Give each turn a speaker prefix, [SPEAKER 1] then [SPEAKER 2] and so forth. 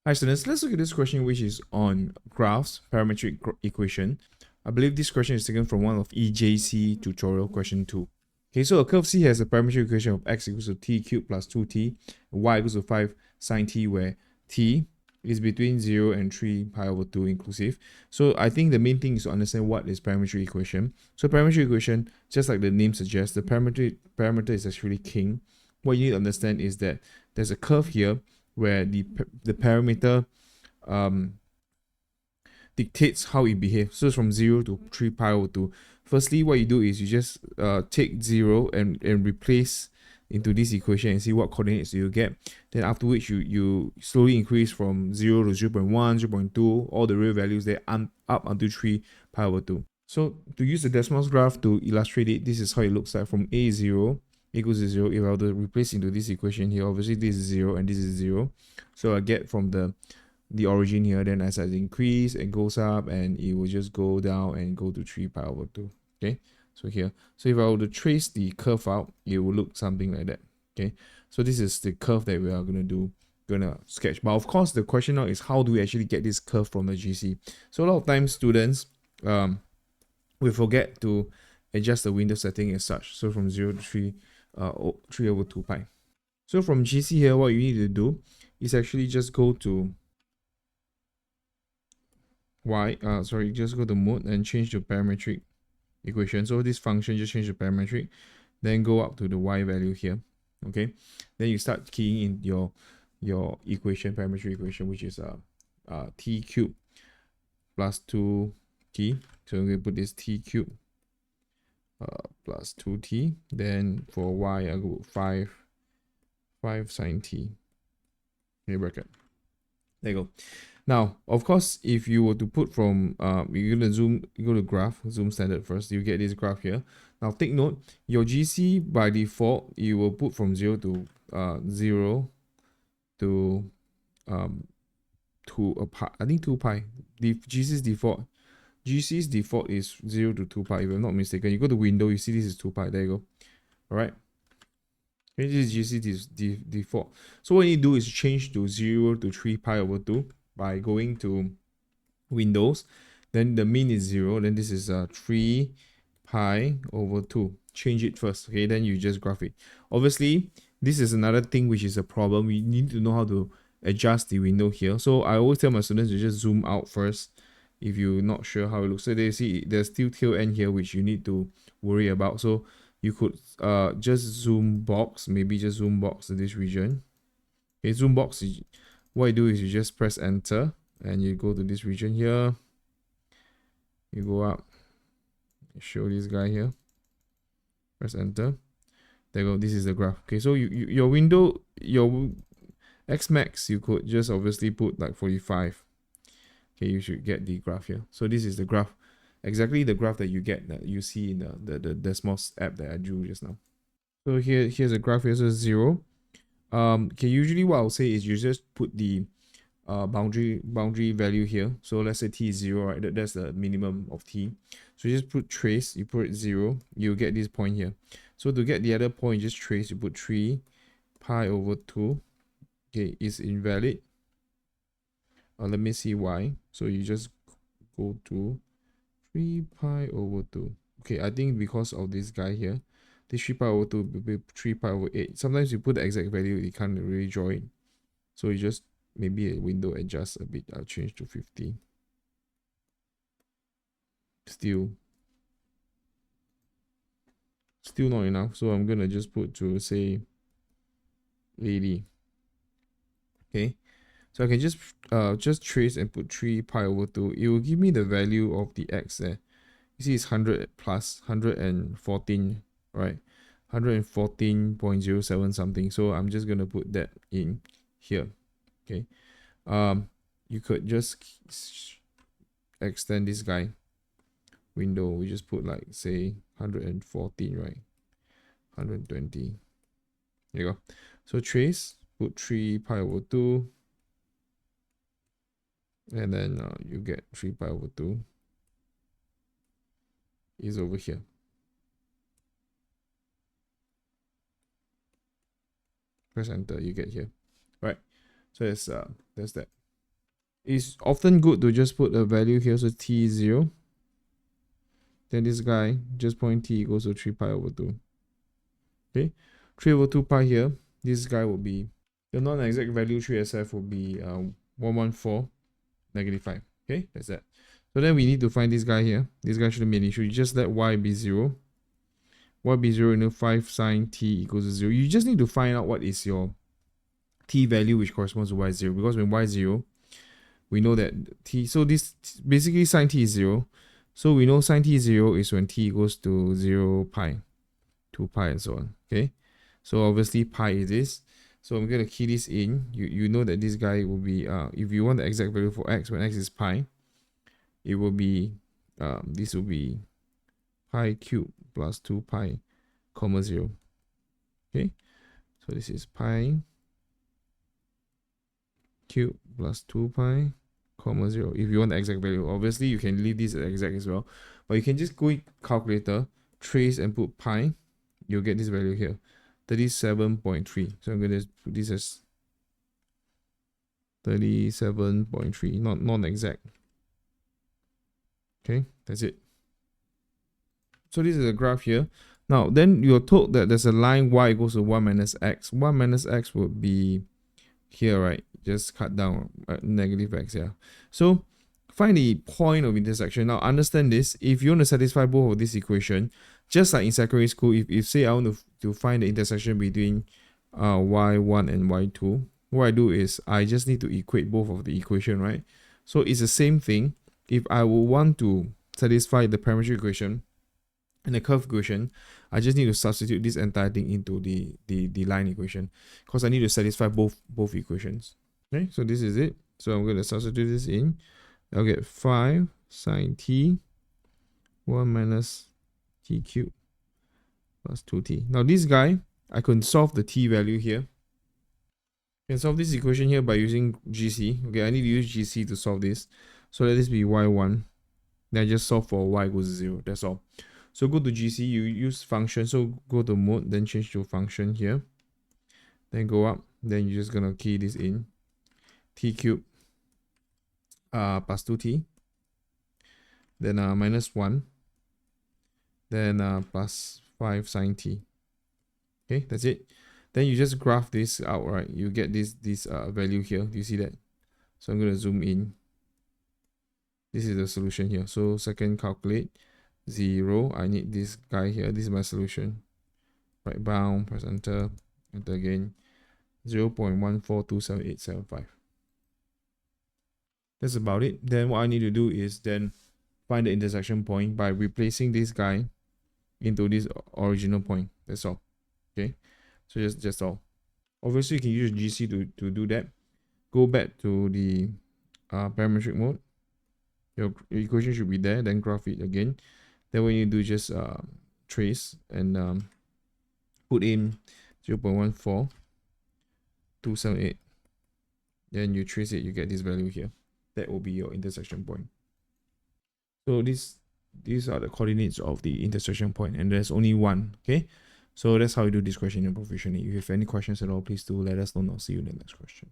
[SPEAKER 1] Hi students, let's look at this question which is on graphs, parametric equation. I believe this question is taken from one of EJC tutorial question 2. Okay, so a curve C has a parametric equation of x equals to t cubed plus 2t, and y equals to 5 sine t, where t is between 0 and 3 pi over 2 inclusive. So I think the main thing is to understand what is parametric equation. So parametric equation, just like the name suggests, the parameter is actually king. What you need to understand is that there's a curve here where the parameter dictates how it behaves. So it's from 0 to 3 pi over 2. Firstly, what you do is you just take 0 and replace into this equation and see what coordinates you get. Then after which you slowly increase from 0 to 0 0.1, 0 0.2, all the real values there up until 3 pi over 2. So to use the Desmos graph to illustrate it, this is how it looks like from A0 equals to 0. If I were to replace into this equation here, obviously this is 0 and this is 0. So I get from the origin here, then as I increase, it goes up and it will just go down and go to 3 pi over 2. Okay, so here. So if I were to trace the curve out, it will look something like that. Okay, so this is the curve that we are gonna sketch. But of course, the question now is how do we actually get this curve from the GC? So a lot of times students we forget to adjust the window setting as such. So from 0 to 3, 3 over 2 pi. So from GC here, what you need to do is actually just go to just go to mode and change the parametric equation. So this function, just change the parametric, then go up to the y value here. Okay, then you start keying in your equation, parametric equation, which is t cube plus 2t. So I'm going to put this t cube plus 2t. Then for y, I go 5 sine t. Okay, bracket. There you go. Now, of course, if you were to put from, you're going to go to graph, zoom standard first, you get this graph here. Now, take note, your GC by default, you will put from 0 to 0 to 2 pi, I think 2 pi. The GC's default is 0 to 2 pi, if I'm not mistaken. You go to window, you see this is 2 pi, there you go. All right. This is GC default. So what you do is change to 0 to 3 pi over 2 by going to Windows, then the mean is 0, then this is 3 pi over 2. Change it first, okay, then you just graph it. Obviously, this is another thing which is a problem. We need to know how to adjust the window here. So I always tell my students to just zoom out first if you're not sure how it looks. So they see there's still tail end here which you need to worry about. So you could just zoom box, maybe just zoom box to this region. Okay, zoom box, what you do is you just press enter and you go to this region here. You go up, show this guy here, press enter. There you go, this is the graph. Okay, so your window, your X max, you could just obviously put like 45. Okay, you should get the graph here. So this is the graph, exactly the graph that you get, that you see in the Desmos app that I drew just now. So here's a graph here, so 0. Okay, usually what I'll say is you just put the boundary value here. So let's say t is 0, right? That's the minimum of t. So you just put trace, you put 0, you get this point here. So to get the other point, just trace, you put 3 pi over 2. Okay, it's invalid. Let me see why. So you just go to 3 pi over 2. Okay, I think because of this guy here, this 3 pi over 2 will be 3 pi over 8. Sometimes you put the exact value, you can't really draw it. So you just maybe a window adjust a bit. I'll change to 50. Still not enough. So I'm gonna just put to say 80. Okay. So I can just trace and put 3 pi over 2. It will give me the value of the x there. You see it's 100 plus 114, right? 114.07 something. So I'm just gonna put that in here. Okay. You could just extend this guy window. We just put like say 114, right? 120. There you go. So trace, put 3 pi over 2. And then you get 3 pi over 2 is over here. Press enter, you get here. Right. So that's that. it's often good to just put a value here, so t is 0. Then this guy, just point t equals to 3 pi over 2. Okay, 3 over 2 pi here. This guy will be, the non-exact value 3SF will be 114 negative 5. Okay, that's that. So then we need to find this guy here. This guy shouldn't be an issue. You just let y be 0. Y be 0, 5 sine t equals to 0. You just need to find out what is your t value which corresponds to y0, because when y0, we know that t, so this basically sine t is 0. So we know sine t is 0 is when t equals to 0 pi, 2 pi and so on. Okay, so obviously pi is this. So I'm going to key this in. You know that this guy will be, if you want the exact value for x, when x is pi, it will be, this will be pi cube plus 2 pi comma 0. Okay, so this is pi cube plus 2 pi comma 0. If you want the exact value, obviously you can leave this exact as well, but you can just go in calculator, trace and put pi, you'll get this value here, 37.3. So I'm going to put this as 37.3, not non-exact. Okay, that's it. So this is a graph here. Now, then you're told that there's a line y equals to 1 minus x. 1 minus x would be here, right? Just cut down negative x, yeah. So find the point of intersection. Now, understand this. If you want to satisfy both of this equation, just like in secondary school, if say I want to find the intersection between y1 and y2, what I do is I just need to equate both of the equation, right? So it's the same thing. If I will want to satisfy the parametric equation and the curve equation, I just need to substitute this entire thing into the line equation, because I need to satisfy both equations. Okay, so this is it. So I'm going to substitute this in. I'll get 5 sine t 1 minus t cubed plus 2t. Now this guy, I can solve the t value here. I can solve this equation here by using GC. Okay, I need to use GC to solve this. So let this be y1. Then I just solve for y equals 0. That's all. So go to GC, you use function. So go to mode, then change to function here. Then go up. Then you're just gonna key this in. T cubed plus 2t. Then minus 1. Then plus 5 sine t. Okay, that's it. Then you just graph this out, right? You get this value here. Do you see that? So I'm going to zoom in. This is the solution here. So second, calculate 0. I need this guy here. This is my solution. Right bound, press enter again. 0.1427875. That's about it. Then what I need to do is then find the intersection point by replacing this guy into this original point. That's all. Okay, so just all. Obviously you can use GC to do that. Go back to the parametric mode. Your equation should be there. Then graph it again. Then what you do, just trace and put in 0.14278. Then you trace it, you get this value here. That will be your intersection point. So these are the coordinates of the intersection point, and there's only one. Okay, so that's how you do this question in Proficiency. If you have any questions at all, please do let us know, and I'll see you in the next question.